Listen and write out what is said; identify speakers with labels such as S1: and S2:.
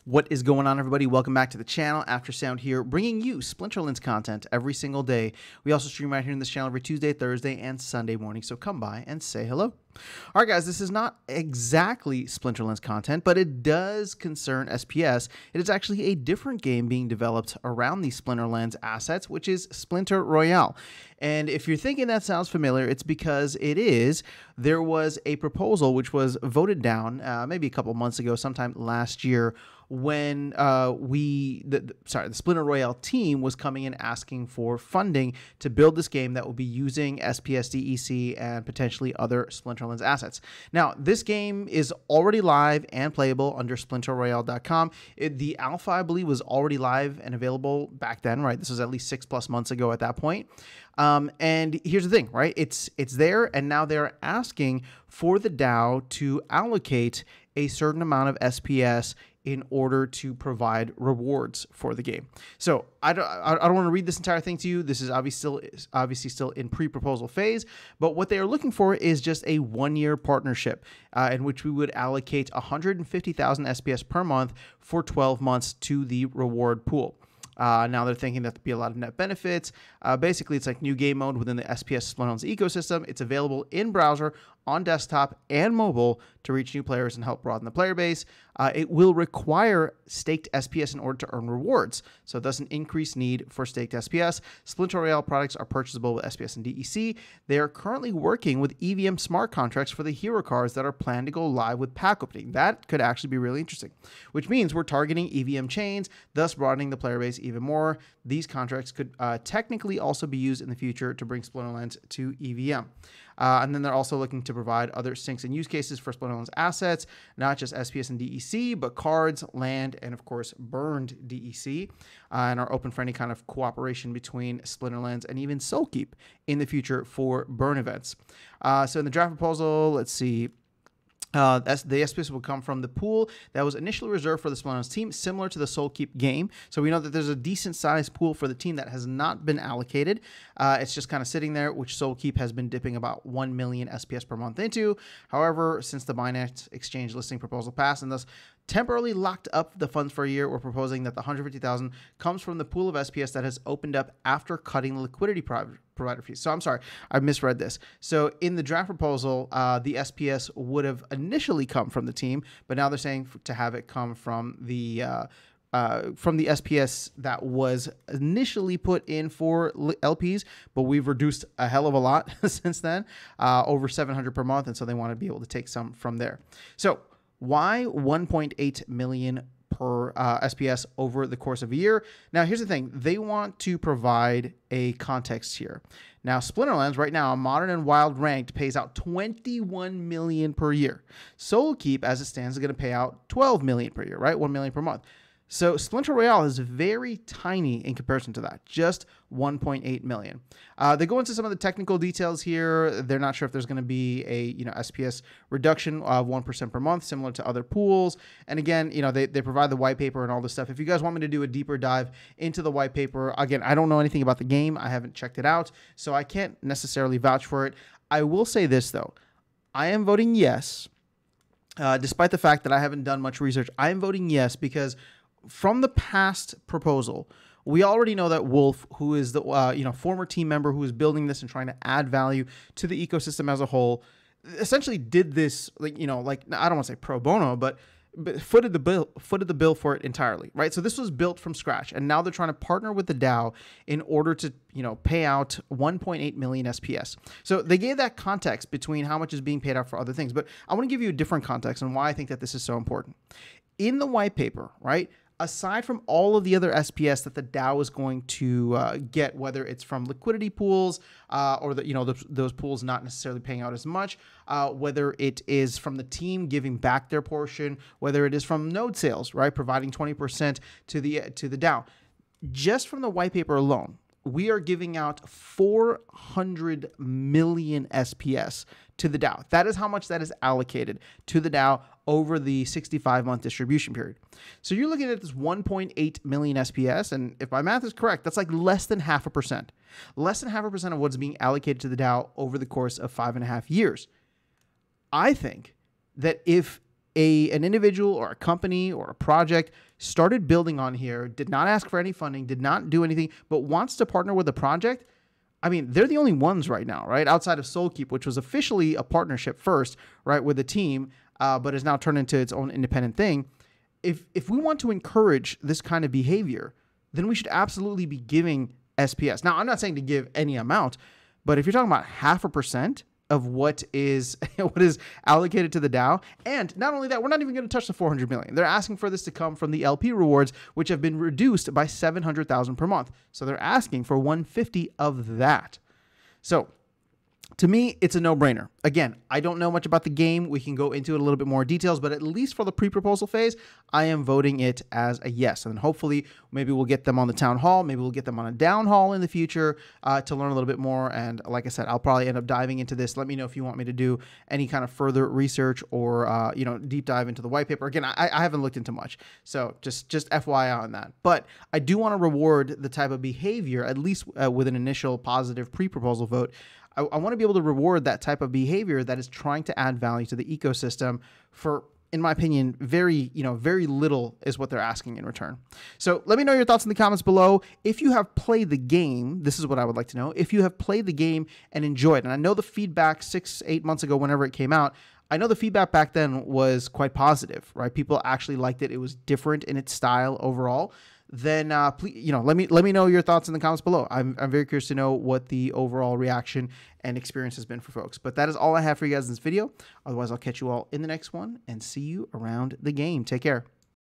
S1: What is going on, everybody? Welcome back to the channel. After Sound here, bringing you Splinterlands content every single day. We also stream right here in this channel every Tuesday, Thursday, and Sunday morning, so come by and say hello. All right, guys, this is not exactly Splinterlands content, but it does concern SPS. It is actually a different game being developed around these Splinterlands assets, which is Splinter Royale. And if you're thinking that sounds familiar, it's because it is. There was a proposal which was voted down maybe a couple months ago, sometime last year, when the Splinter Royale team was coming in asking for funding to build this game that will be using SPS DEC and potentially other Splinterlands assets. Now, this game is already live and playable under splinterroyale.com. The alpha, I believe, was already live and available back then, right? This was at least 6+ months ago at that point. And here's the thing, right? It's there, and now they're asking for the DAO to allocate a certain amount of SPS in order to provide rewards for the game. So I don't want to read this entire thing to you. This is obviously still in pre-proposal phase, but what they are looking for is just a 1-year partnership in which we would allocate 150,000 SPS per month for 12 months to the reward pool. Now they're thinking that there'll be a lot of net benefits. Basically, it's like new game mode within the SPS Splinterlands ecosystem. It's available in browser, on desktop, and mobile to reach new players and help broaden the player base. It will require staked SPS in order to earn rewards, so it doesn't increase need for staked SPS. Splinter Royale products are purchasable with SPS and DEC. They are currently working with EVM smart contracts for the hero cards that are planned to go live with pack opening. That could actually be really interesting, which means we're targeting EVM chains, thus broadening the player base even more. These contracts could technically also be used in the future to bring Splinterlands to EVM. And then they're also looking to provide other syncs and use cases for Splinterlands assets, not just SPS and DEC, but cards, land, and of course burned DEC, and are open for any kind of cooperation between Splinterlands and even Soulkeep in the future for burn events. So in the draft proposal, let's see. The SPS will come from the pool that was initially reserved for the Splinterlands team, similar to the Soulkeep game. So we know that there's a decent sized pool for the team that has not been allocated. It's just kind of sitting there, which Soulkeep has been dipping about 1 million SPS per month into. However, since the Binance Exchange listing proposal passed and thus temporarily locked up the funds for a year, we're proposing that the 150,000 comes from the pool of SPS that has opened up after cutting the liquidity provider fees. So I'm sorry, I misread this. So in the draft proposal, the SPS would have initially come from the team, but now they're saying to have it come from the SPS that was initially put in for LPs, but we've reduced a hell of a lot since then, over 700 per month, and so they want to be able to take some from there. So why 1.8 million per SPS over the course of a year? Now, here's the thing. They want to provide a context here. Now, Splinterlands right now, Modern and Wild Ranked, pays out 21 million per year. Soulkeep, as it stands, is going to pay out 12 million per year, right? 1 million per month. So Splinter Royale is very tiny in comparison to that, just 1.8 million. They go into some of the technical details here. They're not sure if there's going to be a SPS reduction of 1% per month, similar to other pools. And again, they provide the white paper and all this stuff. If you guys want me to do a deeper dive into the white paper, again, I don't know anything about the game. I haven't checked it out, so I can't necessarily vouch for it. I will say this, though. I am voting yes, despite the fact that I haven't done much research. I am voting yes because from the past proposal, we already know that Wolf, who is the former team member who is building this and trying to add value to the ecosystem as a whole, essentially did this I don't want to say pro bono, but footed the bill for it entirely, right? So this was built from scratch, and now they're trying to partner with the DAO in order to pay out 1.8 million SPS. So they gave that context between how much is being paid out for other things, but I want to give you a different context and why I think that this is so important. In the white paper, right? Aside from all of the other SPS that the DAO is going to get, whether it's from liquidity pools or those pools not necessarily paying out as much, whether it is from the team giving back their portion, whether it is from node sales, right, providing 20% to the DAO, just from the white paper alone, we are giving out 400 million SPS to the DAO. That is how much that is allocated to the DAO over the 65-month distribution period. So you're looking at this 1.8 million SPS, and if my math is correct, that's like less than 0.5%. Less than 0.5% of what's being allocated to the DAO over the course of 5.5 years. I think that if an individual or a company or a project started building on here, did not ask for any funding, did not do anything, but wants to partner with a project, I mean, they're the only ones right now, right? Outside of Soulkeep, which was officially a partnership first, right, with the team, but is now turned into its own independent thing. If we want to encourage this kind of behavior, then we should absolutely be giving SPS. Now, I'm not saying to give any amount, but if you're talking about 0.5% of what is allocated to the DAO, and not only that, we're not even going to touch the 400 million. They're asking for this to come from the LP rewards, which have been reduced by 700,000 per month. So they're asking for 150 of that. So to me, it's a no-brainer. Again, I don't know much about the game. We can go into it a little bit more details, but at least for the pre-proposal phase, I am voting it as a yes. And then hopefully, maybe we'll get them on the town hall. Maybe we'll get them on a down hall in the future to learn a little bit more. And like I said, I'll probably end up diving into this. Let me know if you want me to do any kind of further research or deep dive into the white paper. Again, I haven't looked into much, so just FYI on that. But I do want to reward the type of behavior, at least with an initial positive pre-proposal vote. I want to be able to reward that type of behavior that is trying to add value to the ecosystem for, in my opinion, very little is what they're asking in return. So let me know your thoughts in the comments below. If you have played the game, this is what I would like to know. If you have played the game and enjoyed, and I know the feedback 6-8 months ago, whenever it came out, I know the feedback back then was quite positive, right? People actually liked it. It was different in its style overall. Then please, let me know your thoughts in the comments below. I'm very curious to know what the overall reaction and experience has been for folks. But that is all I have for you guys in this video. Otherwise, I'll catch you all in the next one and see you around the game. Take care.